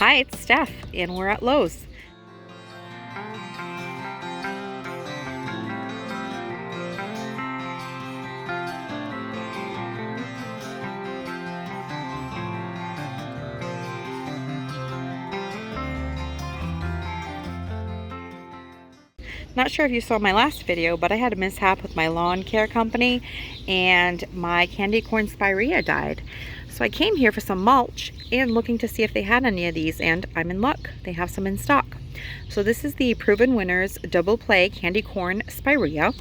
Hi, it's Steph, and we're at Lowe's. Not sure if you saw my last video, but I had a mishap with my lawn care company and my candy corn Spirea died. So I came here for some mulch and looking to see if they had any of these, and I'm in luck. They have some in stock. So this is the Proven Winners Double Play Candy Corn Spirea.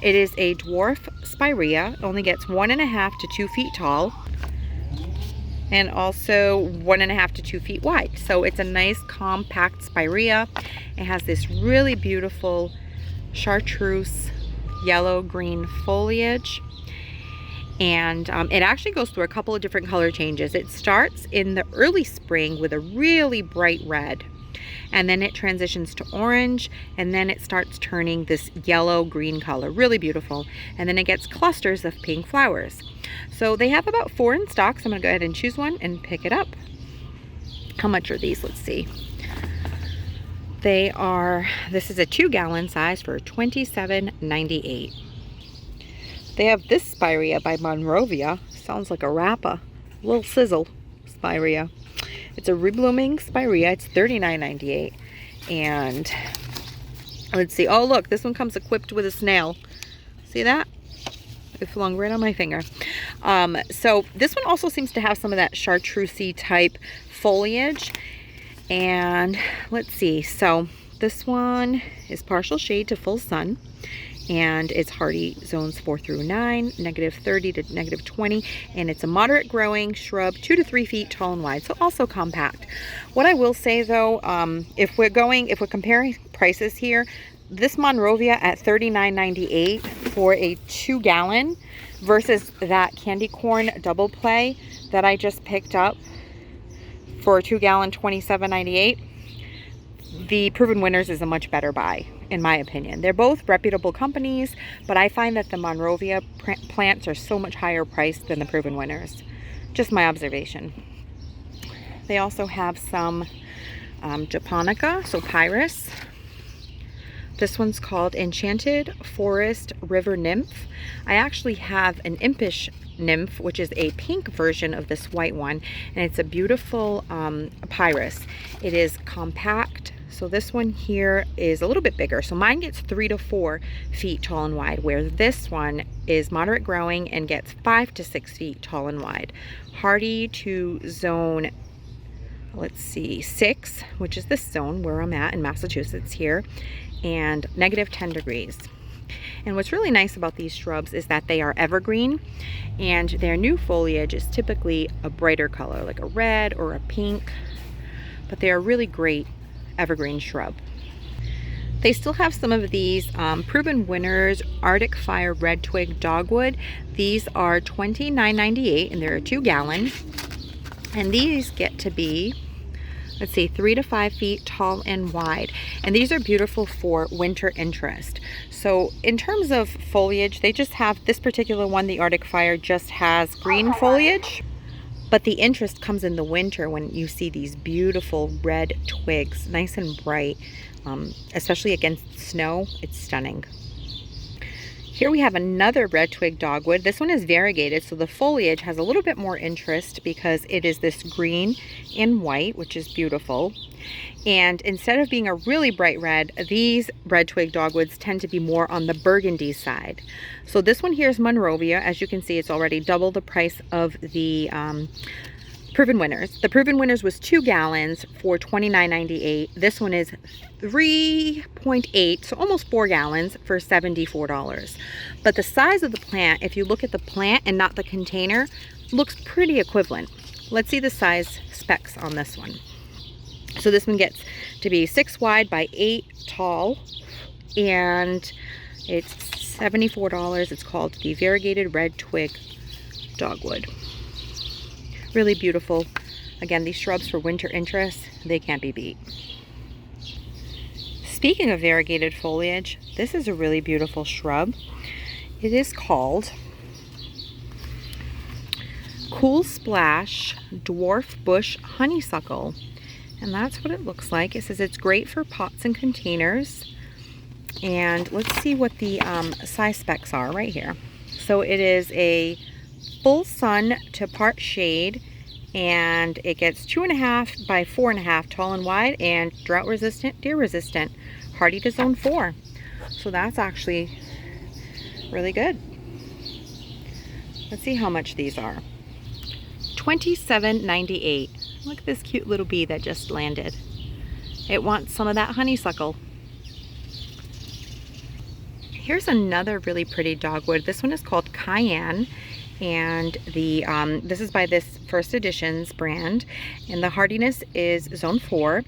It is a dwarf Spirea, only gets 1.5 to 2 feet tall, and also 1.5 to 2 feet wide. So it's a nice compact Spirea. It has this really beautiful chartreuse yellow green foliage, and it actually goes through a couple of different color changes. It starts in the early spring with a really bright red, and then it transitions to orange, and then it starts turning this yellow green color, really beautiful, and then it gets clusters of pink flowers. So they have about 4 in stock, so I'm gonna go ahead and choose one and pick it up. How much are these? Let's see. This is a 2-gallon size for $27.98. They have this Spirea by Monrovia. Sounds like a rapper. A little sizzle Spirea. It's a Reblooming Spirea. It's $39.98. And let's see. Oh, look, this one comes equipped with a snail. See that? It flung right on my finger. So this one also seems to have some of that chartreusey type foliage. And let's see. So this one is partial shade to full sun, and it's hardy zones 4 through 9, -30 to -20, and it's a moderate growing shrub, 2 to 3 feet tall and wide, so also compact. What I will say though, if we're comparing prices here, this Monrovia at $39.98 for a 2-gallon versus that candy corn double play that I just picked up for a 2-gallon, $27.98. The Proven Winners is a much better buy, in my opinion. They're both reputable companies, but I find that the Monrovia plants are so much higher priced than the Proven Winners. Just my observation. They also have some japonica, so Pyrus. This one's called Enchanted Forest River Nymph. I actually have an impish nymph, which is a pink version of this white one, and it's a beautiful Pyrus. It is compact. So this one here is a little bit bigger. So mine gets 3 to 4 feet tall and wide, where this one is moderate growing and gets 5 to 6 feet tall and wide. Hardy to zone, let's see, 6, which is this zone where I'm at in Massachusetts here, and -10 degrees. And what's really nice about these shrubs is that they are evergreen, and their new foliage is typically a brighter color, like a red or a pink, but they are really great evergreen shrub. They still have some of these Proven Winners Arctic Fire Red Twig Dogwood. These are $29.98, and they're a 2-gallon, and these get to be, let's see, 3 to 5 feet tall and wide, and these are beautiful for winter interest. So in terms of foliage, they just have this particular one, the Arctic Fire, just has green foliage, but the interest comes in the winter when you see these beautiful red twigs, nice and bright, especially against snow. It's stunning. Here we have another red twig dogwood. This one is variegated, so the foliage has a little bit more interest because it is this green and white, which is beautiful. And instead of being a really bright red, these red twig dogwoods tend to be more on the burgundy side. So this one here is Monrovia. As you can see, it's already double the price of the Proven Winners. The Proven Winners was 2 gallons for $29.98. This one is 3.8, so almost 4 gallons for $74. But the size of the plant, if you look at the plant and not the container, looks pretty equivalent. Let's see the size specs on this one. So this one gets to be 6 wide by 8 tall, and it's $74. It's called the Variegated Red Twig Dogwood. Really beautiful. Again, these shrubs for winter interest, they can't be beat. Speaking of variegated foliage, this is a really beautiful shrub. It is called Cool Splash Dwarf Bush Honeysuckle. And that's what it looks like. It says it's great for pots and containers. And let's see what the size specs are right here. So it is a full sun to part shade, and it gets 2.5 by 4.5 tall and wide, and drought resistant, deer resistant, hardy to zone 4. So that's actually really good. Let's see how much these are. $27.98. Look at this cute little bee that just landed. It wants some of that honeysuckle. Here's another really pretty dogwood. This one is called Cayenne, and the this is by this First Editions brand, and the hardiness is zone 4,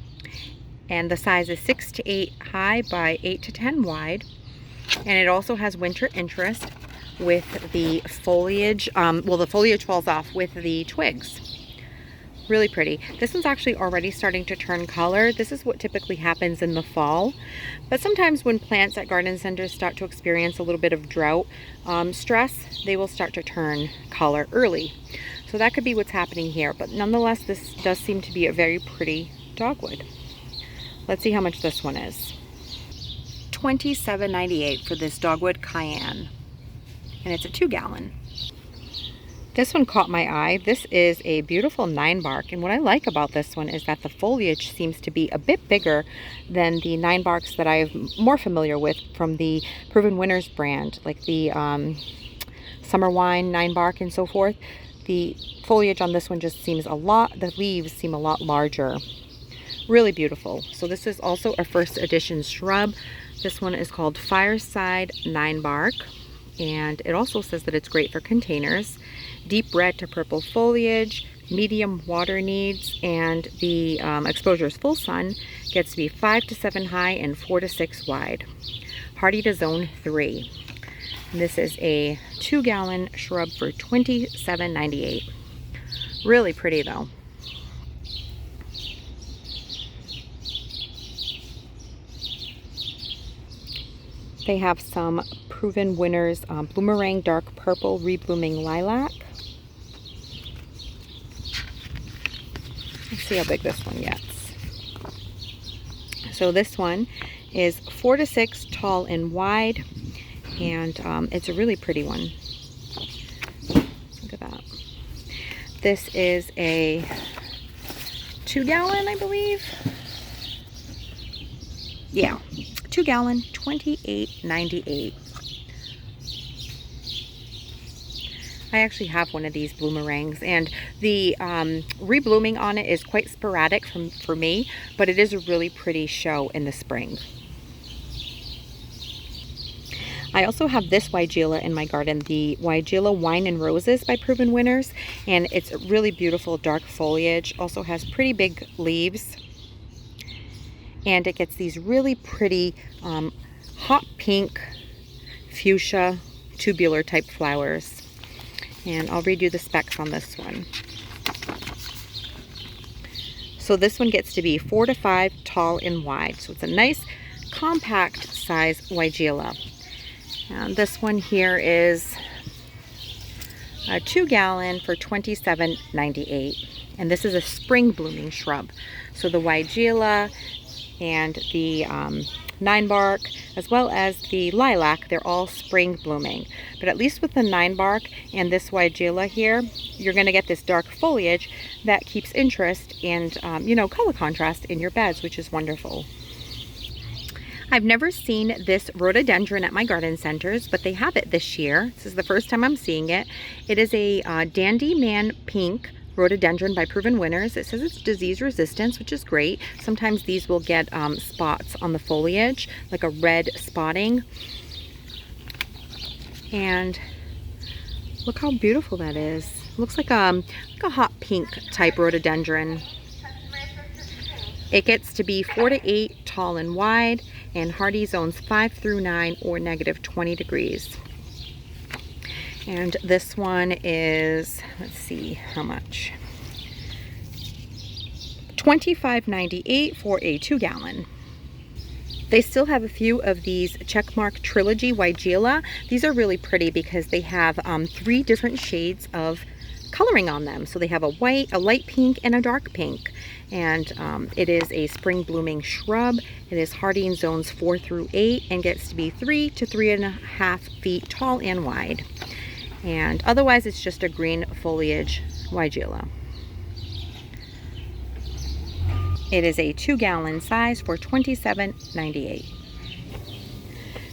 and the size is 6 to 8 high by 8 to 10 wide, and it also has winter interest with the foliage. Well, the foliage falls off with the twigs. Really pretty. This one's actually already starting to turn color. This is what typically happens in the fall, but sometimes when plants at garden centers start to experience a little bit of drought stress, they will start to turn color early. So that could be what's happening here, but nonetheless, this does seem to be a very pretty dogwood. Let's see how much this one is. $27.98 for this Dogwood Cayenne, and it's a 2-gallon. This one caught my eye. This is a beautiful 9-bark, and what I like about this one is that the foliage seems to be a bit bigger than the 9-barks that I'm more familiar with from the Proven Winners brand, like the Summer Wine 9-bark and so forth. The foliage on this one just seems the leaves seem a lot larger. Really beautiful. So this is also a First Edition shrub. This one is called Fireside 9-bark, and it also says that it's great for containers. Deep red to purple foliage, medium water needs, and the exposure is full sun. Gets to be 5 to 7 high and 4 to 6 wide. Hardy to zone 3. And this is a 2-gallon shrub for $27.98. Really pretty though. They have some Proven Winners Boomerang Dark Purple Reblooming Lilac. Let's see how big this one gets. So this one is 4 to 6 tall and wide, and it's a really pretty one. Look at that. This is a 2-gallon, I believe. Yeah, 2-gallon, $28.98. I actually have one of these Bloomerangs, and the reblooming on it is quite sporadic for me, but it is a really pretty show in the spring. I also have this Gela in my garden, the Gela Wine and Roses by Proven Winners, and it's a really beautiful dark foliage. Also has pretty big leaves, and it gets these really pretty hot pink fuchsia tubular type flowers. And I'll read you the specs on this one. So this one gets to be 4 to 5 tall and wide. So it's a nice compact size Gela. And this one here is a 2-gallon for $27.98. And this is a spring blooming shrub. So the Gela and the 9-bark, as well as the lilac, they're all spring blooming. But at least with the 9-bark and this Gela here, you're going to get this dark foliage that keeps interest and you know, color contrast in your beds, which is wonderful. I've never seen this rhododendron at my garden centers, but they have it this year. This is the first time I'm seeing it. It is a Dandy Man Pink Rhododendron by Proven Winners. It says it's disease resistant, which is great. Sometimes these will get spots on the foliage, like a red spotting. And look how beautiful that is. Looks like a hot pink type rhododendron. It gets to be 4 to 8 tall and wide, and hardy zones 5 through 9 or -20 degrees. And this one is, let's see how much, $25.98 for a 2-gallon. They still have a few of these Checkmark Trilogy Gela. These are really pretty because they have 3 different shades of coloring on them. So they have a white, a light pink, and a dark pink. And it is a spring blooming shrub. It is hardy in zones 4 through 8 and gets to be 3 to 3.5 feet tall and wide. And otherwise it's just a green foliage Gela. It is a 2-gallon size for $27.98.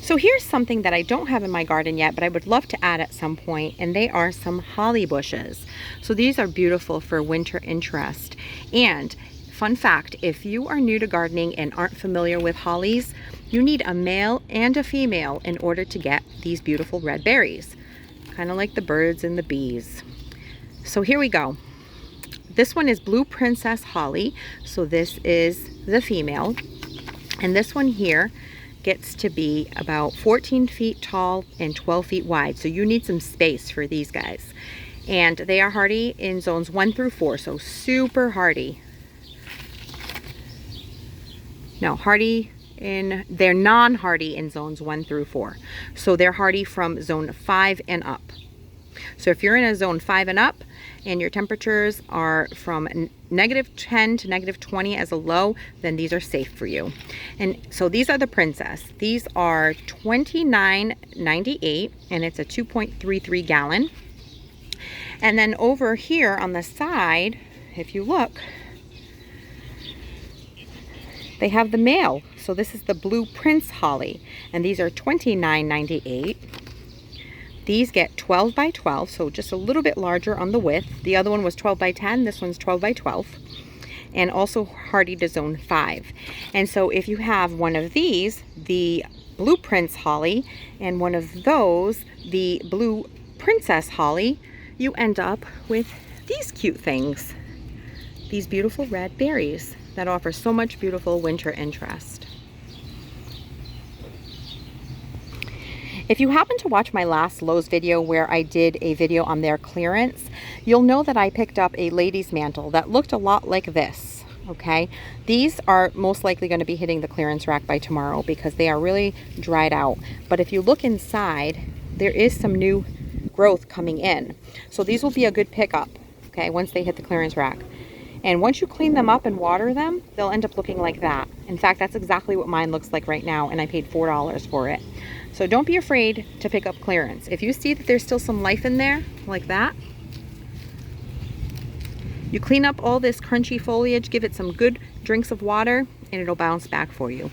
So here's something that I don't have in my garden yet, but I would love to add at some point, and they are some holly bushes. So these are beautiful for winter interest. And fun fact, if you are new to gardening and aren't familiar with hollies, you need a male and a female in order to get these beautiful red berries, kind of like the birds and the bees. So here we go. This one is Blue Princess Holly. So this is the female, and this one here gets to be about 14 feet tall and 12 feet wide. So you need some space for these guys. And they are hardy in zones 1 through 4, so super hardy. No, they're non-hardy in zones 1 through 4. So they're hardy from zone 5 and up. So if you're in a zone 5 and up, and your temperatures are from -10 to -20 as a low, then these are safe for you. And so these are the princess. These are $29.98, and it's a 2.33 gallon. And then over here on the side, if you look, they have the male. So this is the Blue Prince Holly, and these are $29.98. These get 12 by 12, so just a little bit larger on the width. The other one was 12 by 10, this one's 12 by 12. And also hardy to zone 5. And so if you have one of these, the Blue Prince Holly, and one of those, the Blue Princess Holly, you end up with these cute things. These beautiful red berries that offer so much beautiful winter interest. If you happen to watch my last Lowe's video where I did a video on their clearance, you'll know that I picked up a lady's mantle that looked a lot like this, okay? These are most likely going to be hitting the clearance rack by tomorrow because they are really dried out. But if you look inside, there is some new growth coming in. So these will be a good pickup, okay, once they hit the clearance rack. And once you clean them up and water them, they'll end up looking like that. In fact, that's exactly what mine looks like right now, and I paid $4 for it. So don't be afraid to pick up clearance. If you see that there's still some life in there, like that, you clean up all this crunchy foliage, give it some good drinks of water, and it'll bounce back for you.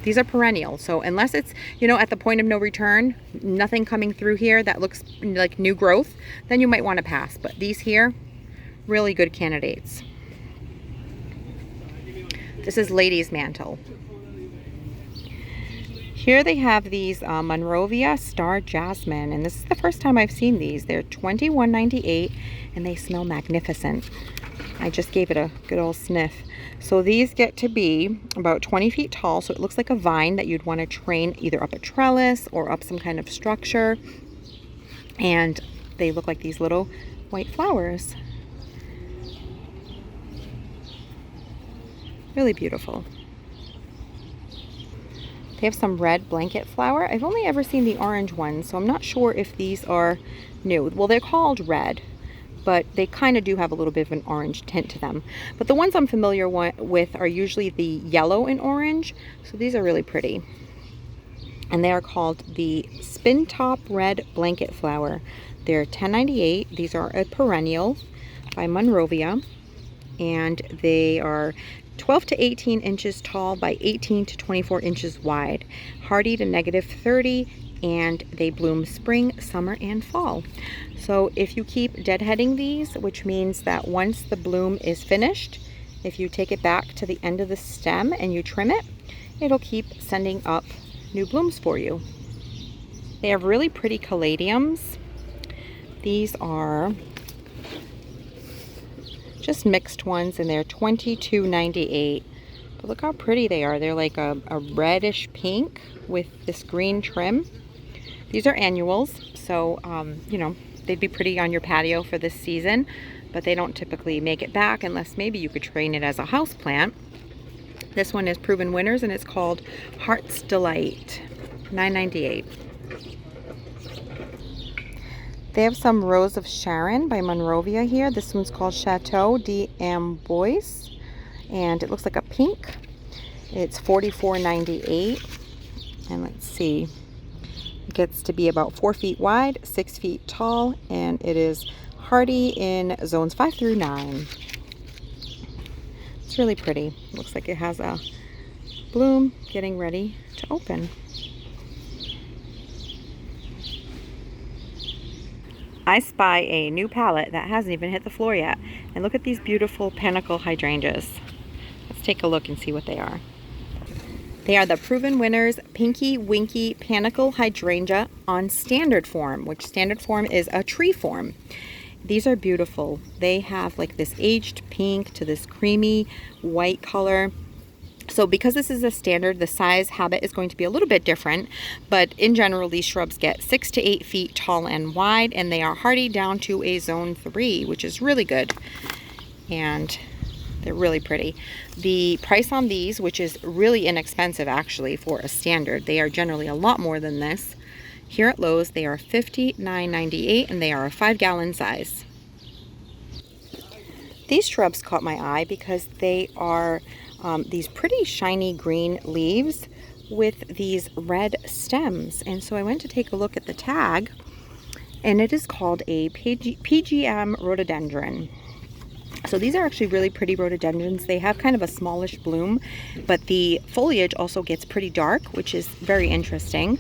These are perennial, so unless it's, you know, at the point of no return, nothing coming through here that looks like new growth, then you might want to pass. But these here, really good candidates. This is Lady's Mantle. Here they have these Monrovia Star Jasmine, and this is the first time I've seen these. They're $21.98, and they smell magnificent. I just gave it a good old sniff. So these get to be about 20 feet tall, so it looks like a vine that you'd want to train either up a trellis or up some kind of structure. And they look like these little white flowers. Really beautiful. They have some red blanket flower. I've only ever seen the orange ones, so I'm not sure if these are new. Well, they're called red, but they kind of do have a little bit of an orange tint to them. But the ones I'm familiar with are usually the yellow and orange, so these are really pretty. And they are called the Spintop Red Blanket Flower. They're $10.98. These are a perennial by Monrovia, and they are 12 to 18 inches tall by 18 to 24 inches wide, hardy to -30, and they bloom spring, summer, and fall. So if you keep deadheading these, which means that once the bloom is finished, if you take it back to the end of the stem and you trim it, it'll keep sending up new blooms for you. They have really pretty caladiums. These are just mixed ones, and they're $22.98. But look how pretty they are. They're like a reddish pink with this green trim. These are annuals, so you know, they'd be pretty on your patio for this season, but they don't typically make it back unless maybe you could train it as a house plant. This one is Proven Winners, and it's called Heart's Delight, $9.98. They have some Rose of Sharon by Monrovia here. This one's called Chateau d'Amboise, and it looks like a pink. It's $44.98, and let's see. It gets to be about 4 feet wide, 6 feet tall, and it is hardy in zones 5 through 9. It's really pretty. Looks like it has a bloom getting ready to open. I spy a new palette that hasn't even hit the floor yet. And look at these beautiful Panicle hydrangeas. Let's take a look and see what they are. They are the proven winners, Pinky Winky Panicle Hydrangea on standard form, which standard form is a tree form. These are beautiful. They have like this aged pink to this creamy white color. So because this is a standard, the size habit is going to be a little bit different, but in general, these shrubs get 6 to 8 feet tall and wide, and they are hardy down to a zone 3, which is really good. And they're really pretty. The price on these, which is really inexpensive actually for a standard, they are generally a lot more than this. Here at Lowe's, they are $59.98, and they are a 5-gallon size. These shrubs caught my eye because they are these pretty shiny green leaves with these red stems. And so I went to take a look at the tag, and it is called a PGM Rhododendron. So these are actually really pretty rhododendrons. They have kind of a smallish bloom, but the foliage also gets pretty dark, which is very interesting.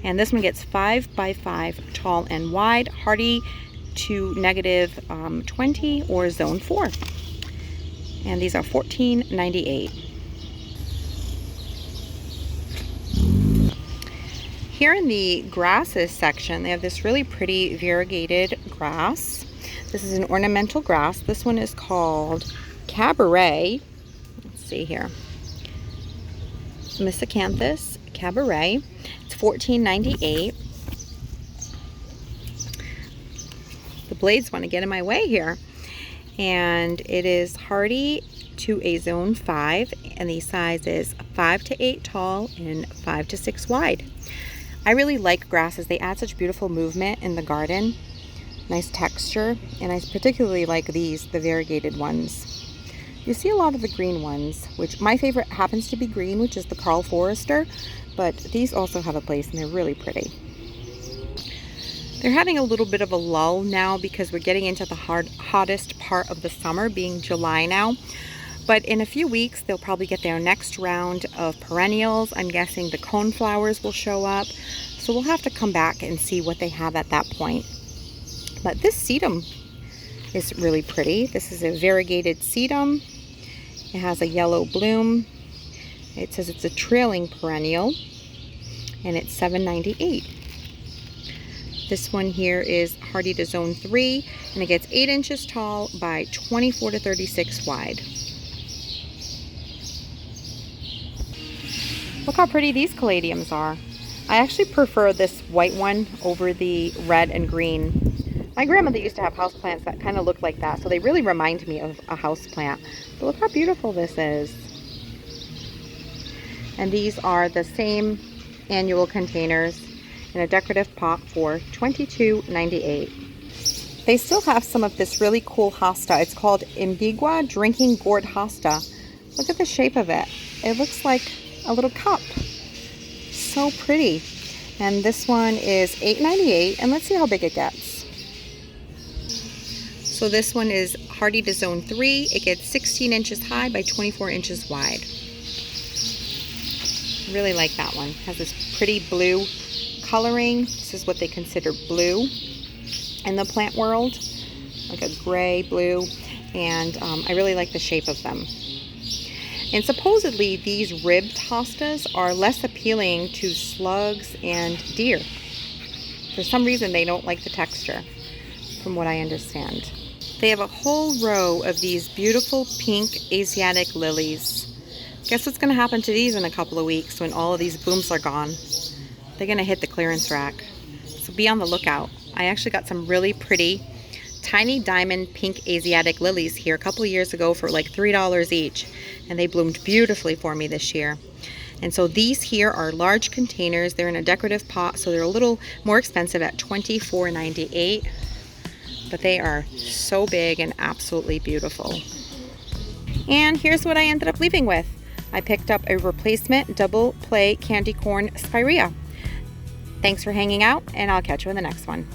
And this one gets 5 by 5 tall and wide, hardy to negative 20 or zone 4. And these are $14.98. Here in the grasses section, they have this really pretty variegated grass. This is an ornamental grass. This one is called Cabaret. Let's see here. Miss Acanthus, Cabaret. It's $14.98. The blades want to get in my way here. And it is hardy to a zone 5, and the size is 5 to 8 tall and 5 to 6 wide. I really like grasses. They add such beautiful movement in the garden, nice texture, and I particularly like these, the variegated ones. You see a lot of the green ones, which my favorite happens to be green, which is the Carl Forrester, but these also have a place, and they're really pretty. They're having a little bit of a lull now because we're getting into the hottest part of the summer, being July now. But in a few weeks, they'll probably get their next round of perennials. I'm guessing the coneflowers will show up. So we'll have to come back and see what they have at that point. But this sedum is really pretty. This is a variegated sedum. It has a yellow bloom. It says it's a trailing perennial, and it's $7.98. This one here is hardy to zone 3, and it gets 8 inches tall by 24 to 36 wide. Look how pretty these caladiums are. I actually prefer this white one over the red and green. My grandmother used to have houseplants that kind of look like that, so they really remind me of a houseplant. But look how beautiful this is. And these are the same annual containers in a decorative pot for $22.98. They still have some of this really cool hosta. It's called Ambigua Drinking Gourd Hosta. Look at the shape of it. It looks like a little cup. So pretty. And this one is $8.98, and let's see how big it gets. So this one is hardy to zone 3. It gets 16 inches high by 24 inches wide. Really like that one. It has this pretty blue coloring. This is what they consider blue in the plant world, like a gray blue, and I really like the shape of them. And supposedly these ribbed hostas are less appealing to slugs and deer. For some reason they don't like the texture, from what I understand. They have a whole row of these beautiful pink Asiatic lilies. Guess what's going to happen to these in a couple of weeks when all of these blooms are gone? They're going to hit the clearance rack. So be on the lookout. I actually got some really pretty tiny diamond pink Asiatic lilies here a couple of years ago for like $3 each. And they bloomed beautifully for me this year. And so these here are large containers. They're in a decorative pot, so they're a little more expensive at $24.98. But they are so big and absolutely beautiful. And here's what I ended up leaving with. I picked up a replacement double play candy corn Spirea. Thanks for hanging out, and I'll catch you in the next one.